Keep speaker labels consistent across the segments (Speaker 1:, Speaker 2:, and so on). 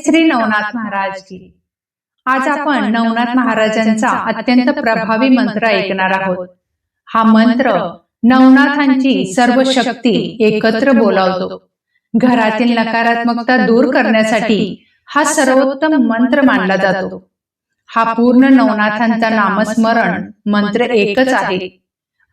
Speaker 1: श्री नवनाथ महाराज की। आज आपण नवनाथ महाराजांचा अत्यंत प्रभावी मंत्र ऐकणार आहोत। हा मंत्र नवनाथांची सर्व शक्ती एकत्र बोलावतो। घरातील नकारात्मकता दूर करण्यासाठी हा सर्वोत्तम मंत्र मानला जातो। हा पूर्ण नवनाथांचा नामस्मरण मंत्र एकच आहे।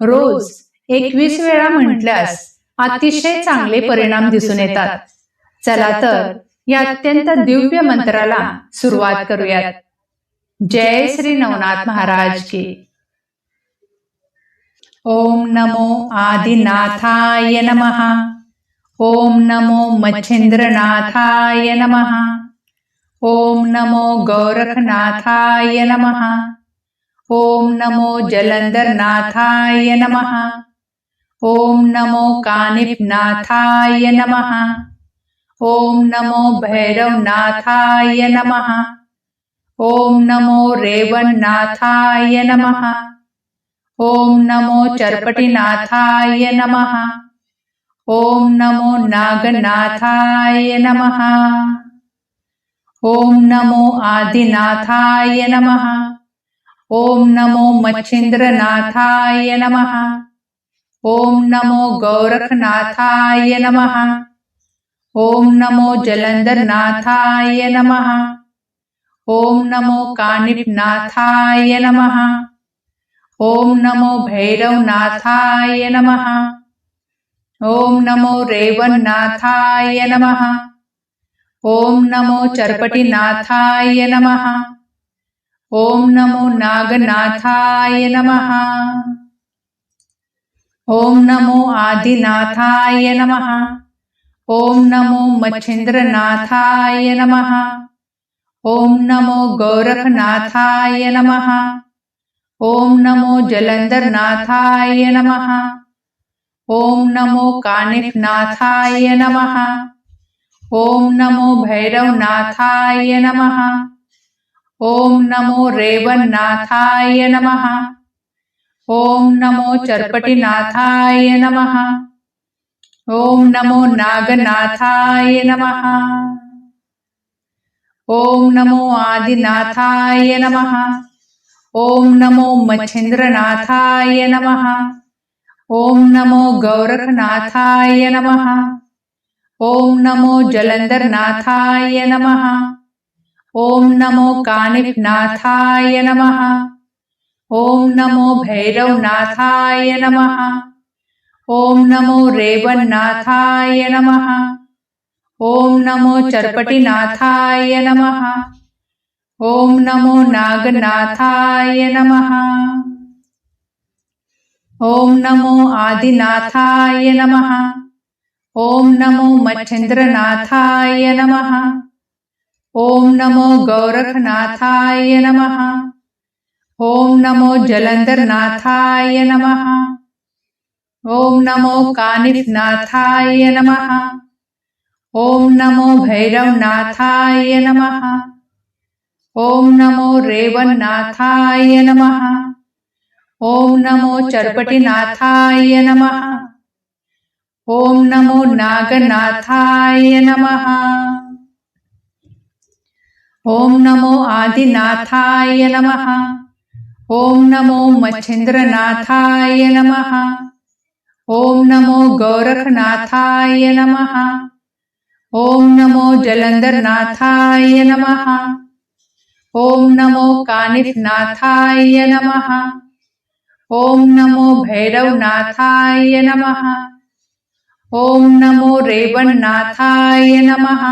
Speaker 1: रोज 21 वेळा म्हटल्यास अतिशय चांगले परिणाम दिसून येतात। चला तर या अत्यंत दिव्य मंत्राला सुरुवात करूयात। जय श्री नवनाथ महाराज की। ओम नमो आदिनाथाय नमः। ओम नमो मच्छिंद्रनाथाय नमः। ओम नमो गोरखनाथाय नमः। ओम नमो जलंधरनाथाय नमः। ओम नमो कानिपनाथाय नमः। ओम नमो भैरवनाथाय नमः। ओम नमो रेवन्नाथाय नमः। ओम नमो चरपटिनाथाय नमः। ओम नमो नागनाथाय नमः। ओम नमो आदिनाथाय नमः। ओम नमो मच्छिंद्रनाथाय नमः। ओम नमो गोरखनाथाय नमः। ओम नमो जलंधरनाथाय नमः। ओम नमो कानिपनाथाय नमः। ओम नमो भैरवनाथाय नमः। ओम नमो रेवन्नाथाय नमः। ओम नमो चरपटिनाथाय नमः। ओम नमो नागनाथाय नमः। ओम नमो आदिनाथाय नमः। ओम नमो मच्छिंद्रनाथाय नमः। ओम नमो गोरखनाथाय नमः। ओम नमो जलंधरनाथाय नमः। ओम नमो कानिपनाथाय नमः। ओम नमो भैरवनाथाय नमः। ओम नमो रेवन्नाथाय नमः। ओम नमो चरपटिनाथाय नमः। ओम नमो नागनाथाय नमः। ओम नमो आदिनाथाय नमः। ओम नमो मच्छिंद्रनाथाय नमः। ओम नमो गोरखनाथाय नमः। ओम नमो जलंधरनाथाय नमः। ओम नमो कानिपनाथाय नमः। ओम नमो भैरवनाथाय नमः। ओम नमो रेवन्नाथाय नमः। ओम नमो चरपटिनाथाय नमः। ओम नमो नागनाथाय नमः। ओम नमो आदिनाथाय नमः। ओम नमो मच्छिंद्रनाथाय नमः। ओम नमो गोरखनाथाय नमः। ओम नमो जलंधरनाथाय नमः। ओम नमो कानिपनाथाय नमः। ओम नमो भैरवनाथाय नमः। ओम नमो रेवन्नाथाय नमः। ओम नमो चरपटिनाथाय नमः। ओम नमो नागनाथाय नमः। ओम नमो आदिनाथाय नमः। ओम नमो मच्छिंद्रनाथाय नमः। ओम नमो गोरखनाथाय नमः। ओम नमो जलंधरनाथाय नमः। ओम नमो कानिपनाथाय नमः। ओम नमो भैरवनाथाय नमः। ओम नमो रेवन्नाथाय नमः।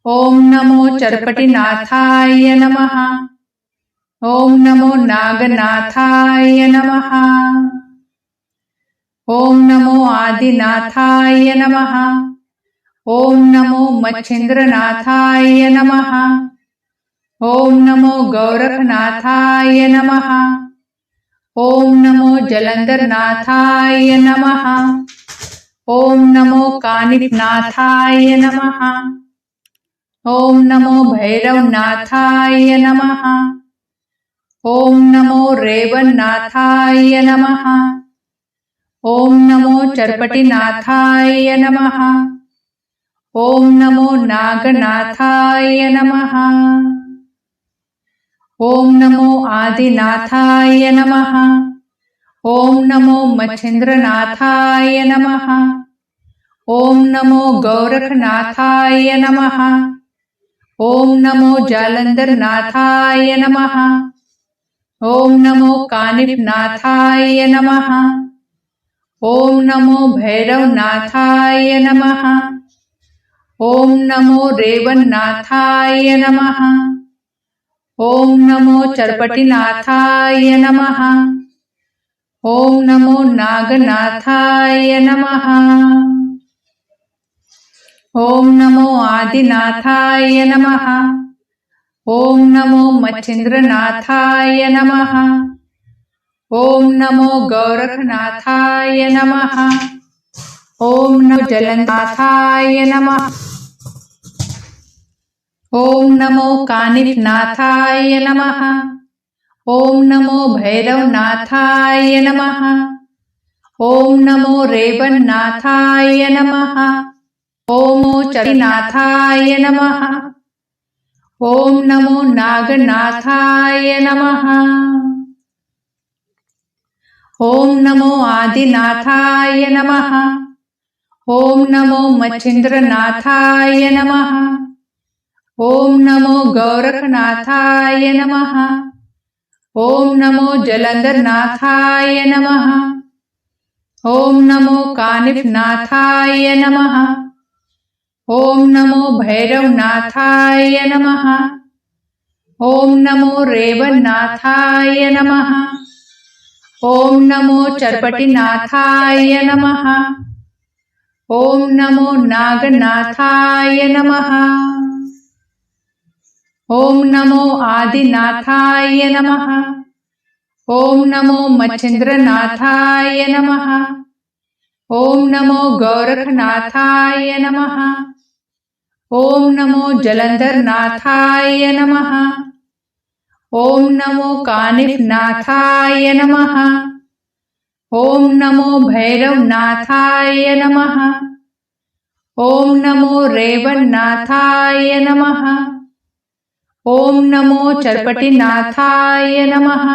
Speaker 1: ओम नमो चरपटिनाथाय नमः। ओम नमो नागनाथाय नमः। ओम नमो आदिनाथाय नमः। ओम नमो मच्छिंद्रनाथाय नमः। ओम नमो गोरखनाथाय नमः। ओम नमो जलंधरनाथाय नमः। ओम नमो कानिपनाथाय नमः। ओम नमो भैरवनाथाय नमः। ओम नमो रेवन्नाथाय नमः। ओम नमो चरपटिनाथाय नमः। ओम नमो नागनाथाय नमः। ओम नमो आदिनाथाय नमः। ओम नमो मच्छिंद्रनाथाय नमः। ओम नमो गोरखनाथाय नमः। ओम नमो जालंधरनाथाय नमः। ओम नमो कानिफनाथाय नमः। ओम नमो भैरवनाथाय नमः। ओम नमो रेवन्नाथाय नमः। ओम नमो चरपटिनाथाय नमः। ओम नमो नागनाथाय नमः। ओम नमो आदिनाथाय नमः। ओम नमो मच्छिंद्रनाथाय नमः। ओम नमो गोरखनाथाय नमः। ओम नमो जलनाथाय नमः। ओम नमो कानिफनाथाय नमः। ओम नमो भैरवनाथाय नमः। ओम नमो रेवन्नाथाय नमः। ओम चरिनाथाय नमः। ओम नमो नागनाथाय नमः। ओम नमो आदिनाथाय नमः। ओम नमो मच्छिंद्रनाथाय नमः। ओम नमो गोरखनाथाय नमः। ओम नमो जलंधरनाथाय नमः। ओम नमो कानिफनाथाय नमः। ओम नमो भैरवनाथाय नमः। ओम नमो रेवन्नाथाय नमः। ओम नमो चरपटिनाथाय नमः। ओम नमो नागनाथाय नमः। ओम नमो आदिनाथाय नमः। ओम नमो मच्छिंद्रनाथाय नमः। ओम नमो गोरखनाथाय नमः। ओम नमो जलंधरनाथाय नमः। ओम नमो कानिफनाथाय नमः। ओम नमो भैरवनाथाय नमः। ओम नमो रेवन्नाथाय नमः। ओम नमो चरपटिनाथाय नमः।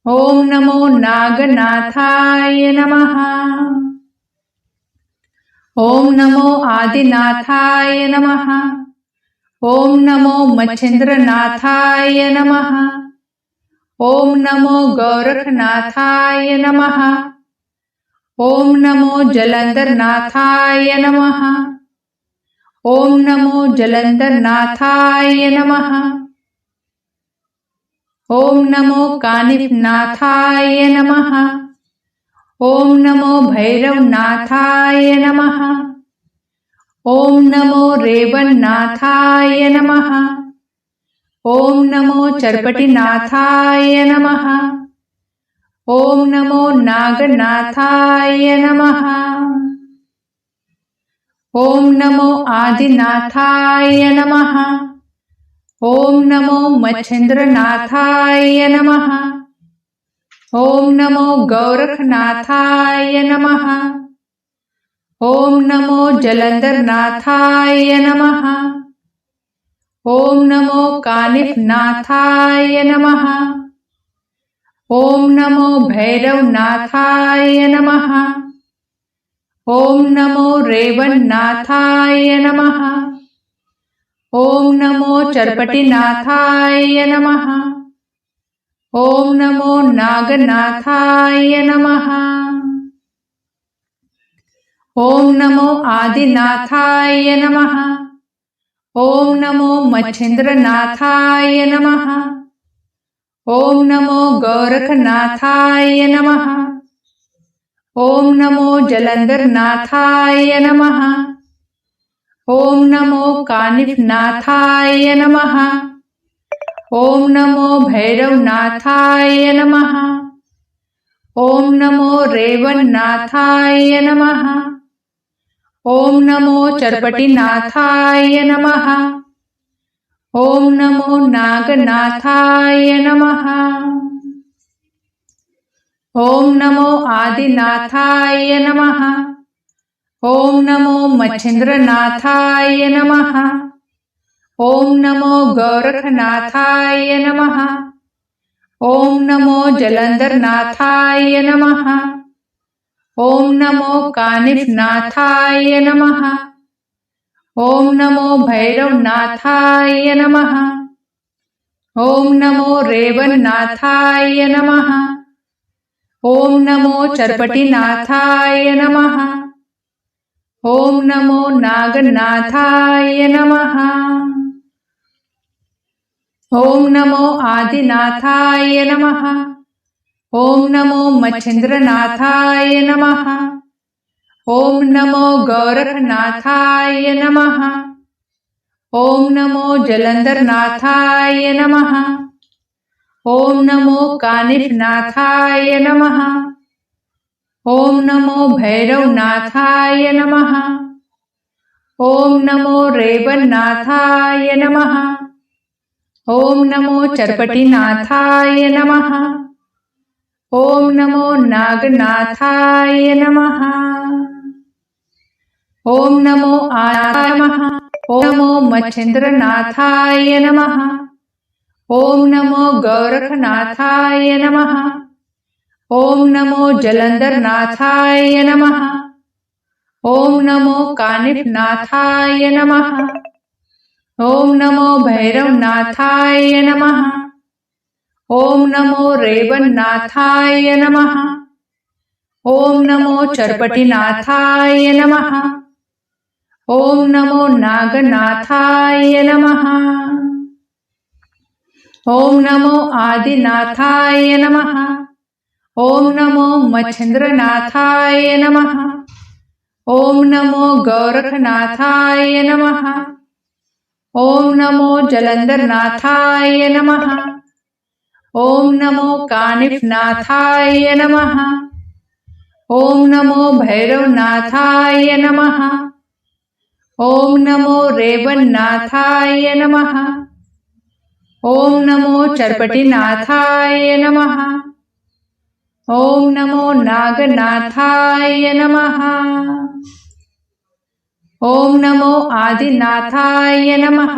Speaker 1: ओम नमो नागनाथाय नमः। ओम नमो आदिनाथाय नमः। ओम नमो मच्छिंद्रनाथाय नमः। ओम नमो गोरखनाथाय नमः। ओम नमो जलंधरनाथाय नमः। ओम नमो जलंधरनाथाय नमः। ओम नमो कानिफनाथाय नमः। ओम नमो भैरवनाथाय नमः। ओम नमो रेवन्नाथाय नमः। ओम नमो चरपटिनाथाय नमः। ओम नमो नागनाथाय नमः। ओम नमो आदिनाथाय नमः। ओम नमो मच्छिंद्रनाथाय नमः। ओम नमो गोरखनाथाय नमः। ओम नमो जलंधरनाथाय नमः। ओम नमो कानिफनाथाय नमः। ओम नमो भैरवनाथाय नमः। ओम नमो रेवन्नाथाय नमः। ओम नमो चरपटिनाथाय नमः। ओम नमो नागनाथाय नमः। ओम नमो आदिनाथाय नमः। ओम नमो मच्छिंद्रनाथाय नमः। ओम नमो गोरखनाथाय नमः। ओम नमो जलंधरनाथाय नमः। ओम नमो कानिफनाथाय नमः। ओम नमो भैरवनाथाय नमः। ओम नमो रेवन्नाथाय नमः। ओम नमो चरपटिनाथाय नमः। ओम नमो नागनाथाय नमः। ओम नमो आदिनाथाय नमः। ओम नमो मच्छिंद्रनाथाय नमः। ओम नमो गोरखनाथाय नमः। ओम नमो जलंधरनाथाय नमः। ओम नमो कानिफनाथाय नमः। ओम नमो भैरवनाथाय नमः। ओम नमो रेवन्नाथाय नमः। ओम नमो चरपटिनाथाय नमः। ओम नमो नागनाथाय नमः। ओम नमो आदिनाथाय नमः। ओम नमो मच्छिंद्रनाथाय नमः। ओम नमो गोरखनाथाय नमः। ओम नमो जलंधरनाथाय नमः। ओम नमो कानिफनाथाय नमः। ओम नमो भैरवनाथाय नमः। ओम नमो रेवन्नाथाय नमः। ओम नमो चरपटिनाथाय नमः। ओम नमो नागनाथाय नमः। ओम नमो आय नमः। ओम नमो मच्छिंद्रनाथाय नमः। ओम नमो गोरखनाथाय नमः। ओम नमो जलंधरनाथाय नमः। ओम नमो कानिफनाथाय नमः। ओम नमो भैरवनाथाय नमः। ओम नमो रेवन्नाथाय नमः। ओम नमो चरपटिनाथाय नमः। ओम नमो नागनाथाय नमः। ओम नमो आदिनाथाय नमः। ओम नमो मच्छिंद्रनाथाय नमः। ओम नमो गोरखनाथाय नमः। ओम नमो जलंधरनाथाय नमः। ओम नमो कानिफनाथाय नमः। ओम नमो भैरवनाथाय नमः। ओम नमो रेवन्नाथाय नमः। ओम नमो चरपटिनाथाय नमः। ओम नमो नागनाथाय नमः। ओम नमो आदिनाथाय नमः।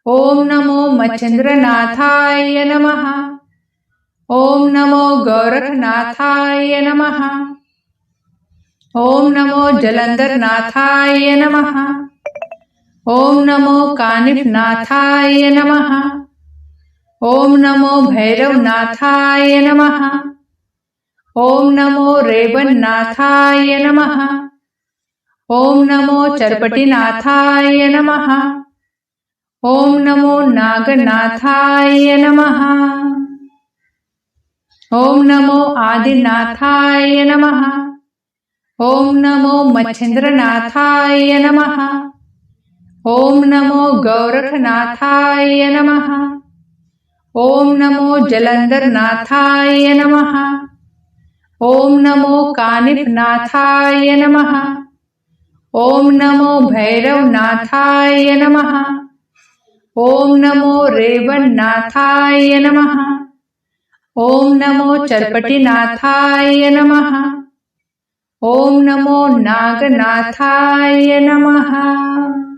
Speaker 1: ओम नमो मच्छिंद्रनाथाय नमः। ओम नमो गोरखनाथाय नमः। ओम नमो जलंधरनाथाय नमः। ओम नमो कानिफनाथाय नमः। ओम नमो भैरवनाथाय नमः। ओम नमो रेवन्नाथाय नमः। ओम नमो चरपटिनाथाय नमः। ओम नमो नागनाथाय नमः। ओम नमो आदिनाथाय नमः। ओम नमो मच्छिंद्रनाथाय नमः। ओम नमो गोरखनाथाय नमः। ओम नमो जलंधरनाथाय नमः। ओम नमो कानिफनाथाय नमः। ओम नमो भैरवनाथाय नमः। ओम नमो रेवन्नाथाय नमः। ओम नमो चरपटिनाथाय नमः। ओम नमो नागनाथाय नमः।